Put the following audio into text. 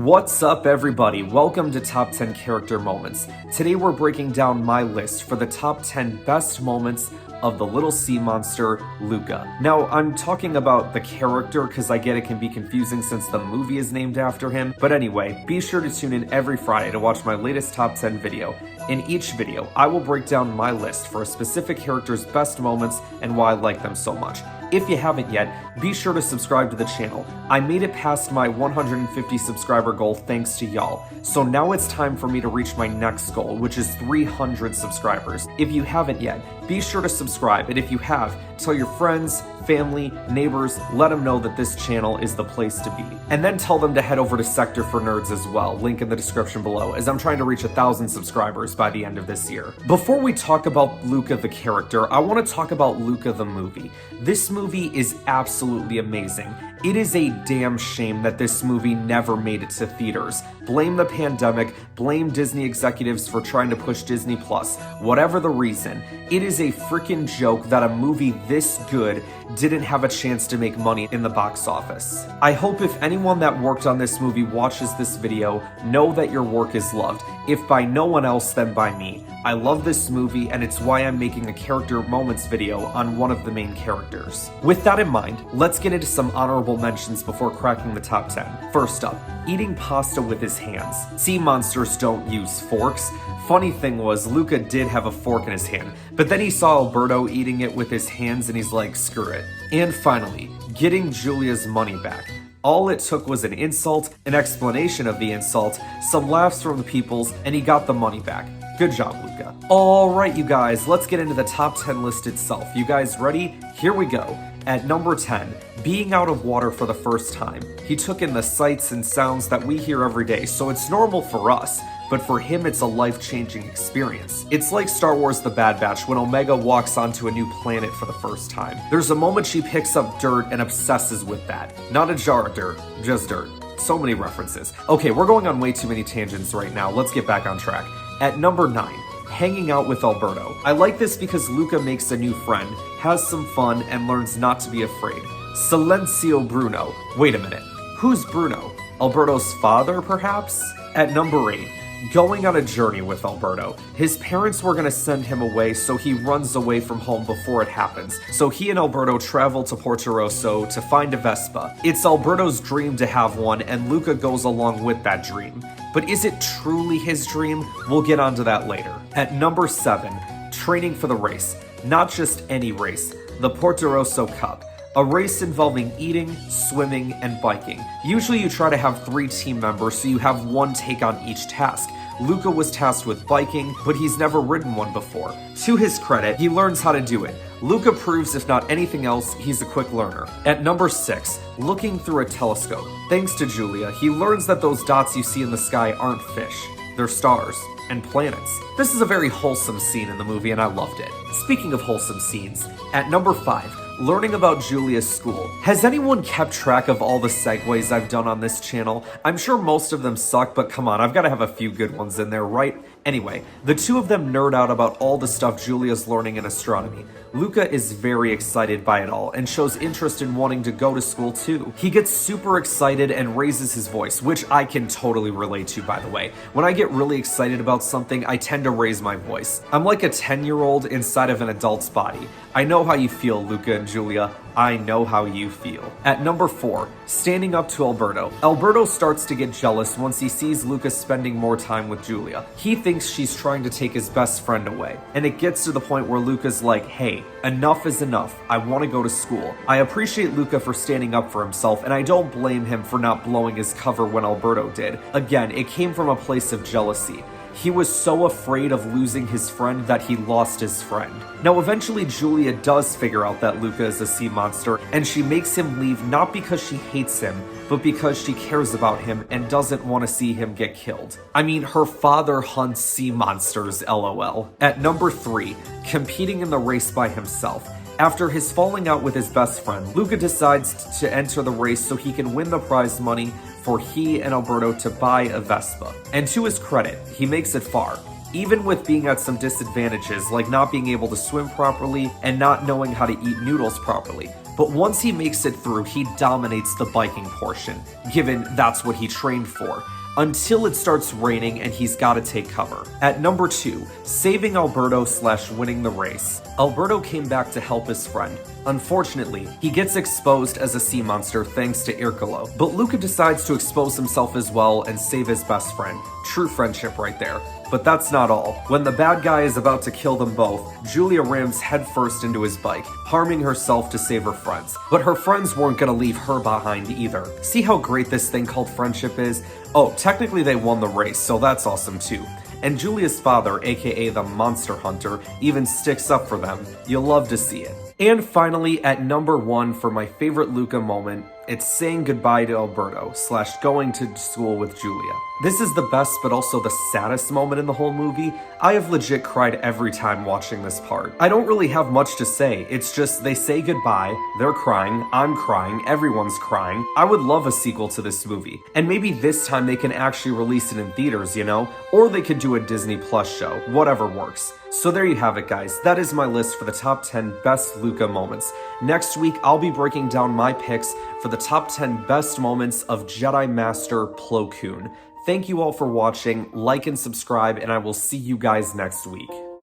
What's up, everybody? Welcome to Top 10 Character Moments. Today we're breaking down my list for the top 10 best moments of the little sea monster, Luca. Now, I'm talking about the character because I get it can be confusing since the movie is named after him. But anyway, be sure to tune in every Friday to watch my latest top 10 video. In each video, I will break down my list for a specific character's best moments and why I like them so much. If you haven't yet, be sure to subscribe to the channel. I made it past my 150 subscriber goal thanks to y'all. So now it's time for me to reach my next goal, which is 300 subscribers. If you haven't yet, be sure to subscribe, and if you have, tell your friends, family, neighbors, let them know that this channel is the place to be. And then tell them to head over to Sector for Nerds as well, link in the description below, as I'm trying to reach 1,000 subscribers by the end of this year. Before we talk about Luca the character, I want to talk about Luca the movie. This movie is absolutely amazing. It is a damn shame that this movie never made it to theaters. Blame the pandemic, blame Disney executives for trying to push Disney Plus. Whatever the reason, it is a freaking joke that a movie this good didn't have a chance to make money in the box office. I hope if anyone that worked on this movie watches this video, know that your work is loved. If by no one else, then by me. I love this movie, and it's why I'm making a character moments video on one of the main characters. With that in mind, let's get into some honorable mentions before cracking the top 10. First up, eating pasta with his hands. Sea monsters don't use forks. Funny thing was, Luca did have a fork in his hand, but then he saw Alberto eating it with his hands and he's like, screw it. And finally, getting Julia's money back. All it took was an insult, an explanation of the insult, some laughs from the peoples, and he got the money back. Good job, Luca. Alright, you guys, let's get into the top 10 list itself. You guys ready? Here we go. At number 10, being out of water for the first time. He took in the sights and sounds that we hear every day, so it's normal for us, but for him it's a life-changing experience. It's like Star Wars The Bad Batch when Omega walks onto a new planet for the first time. There's a moment she picks up dirt and obsesses with that. Not a jar of dirt, just dirt. So many references. Okay, we're going on way too many tangents right now. Let's get back on track. At number 9, hanging out with Alberto. I like this because Luca makes a new friend, has some fun, and learns not to be afraid. Silencio Bruno. Wait a minute. Who's Bruno? Alberto's father, perhaps? At number 8, going on a journey with Alberto. His parents were going to send him away, so he runs away from home before it happens. So he and Alberto travel to Porto Rosso to find a Vespa. It's Alberto's dream to have one, and Luca goes along with that dream. But is it truly his dream? We'll get onto that later. At number 7, training for the race. Not just any race, the Porto Rosso Cup. A race involving eating, swimming, and biking. Usually you try to have 3 team members so you have one take on each task. Luca was tasked with biking, but he's never ridden one before. To his credit, he learns how to do it. Luca proves, if not anything else, he's a quick learner. At number 6, looking through a telescope. Thanks to Julia, he learns that those dots you see in the sky aren't fish. They're stars and planets. This is a very wholesome scene in the movie, and I loved it. Speaking of wholesome scenes, at number 5, learning about Julia's school. Has anyone kept track of all the segues I've done on this channel? I'm sure most of them suck, but come on, I've got to have a few good ones in there, right? Anyway, the two of them nerd out about all the stuff Julia's learning in astronomy. Luca is very excited by it all and shows interest in wanting to go to school too. He gets super excited and raises his voice, which I can totally relate to, by the way. When I get really excited about something, I tend to raise my voice. I'm like a 10-year-old inside of an adult's body. I know how you feel, Luca and Julia. I know how you feel. At number 4, standing up to Alberto. Alberto starts to get jealous once he sees Luca spending more time with Julia. He thinks she's trying to take his best friend away. And it gets to the point where Luca's like, hey, enough is enough. I want to go to school. I appreciate Luca for standing up for himself, and I don't blame him for not blowing his cover when Alberto did. Again, it came from a place of jealousy. He was so afraid of losing his friend that he lost his friend. Now eventually Julia does figure out that Luca is a sea monster, and she makes him leave not because she hates him, but because she cares about him and doesn't want to see him get killed. I mean, her father hunts sea monsters, lol. At number 3, competing in the race by himself. After his falling out with his best friend, Luca decides to enter the race so he can win the prize money for he and Alberto to buy a Vespa. And to his credit, he makes it far. Even with being at some disadvantages like not being able to swim properly and not knowing how to eat noodles properly. But once he makes it through, he dominates the biking portion, given that's what he trained for. until it starts raining and he's gotta take cover. At number 2, saving Alberto / winning the race. Alberto came back to help his friend. Unfortunately, he gets exposed as a sea monster thanks to Irkalo, but Luca decides to expose himself as well and save his best friend. True friendship right there. But that's not all. When the bad guy is about to kill them both, Julia rams headfirst into his bike, harming herself to save her friends. But her friends weren't gonna leave her behind either. See how great this thing called friendship is? Oh, technically they won the race, so that's awesome too. And Julia's father, aka the Monster Hunter, even sticks up for them. You'll love to see it. And finally, at number 1 for my favorite Luca moment, it's saying goodbye to Alberto / going to school with Julia. This is the best but also the saddest moment in the whole movie. I have legit cried every time watching this part. I don't really have much to say, it's just they say goodbye, they're crying, I'm crying, everyone's crying. I would love a sequel to this movie. And maybe this time they can actually release it in theaters, you know? Or they could do a Disney Plus show, whatever works. So there you have it, guys. That is my list for the top 10 best Luca moments. Next week, I'll be breaking down my picks for the top 10 best moments of Jedi Master Plo Koon. Thank you all for watching, like and subscribe, and I will see you guys next week.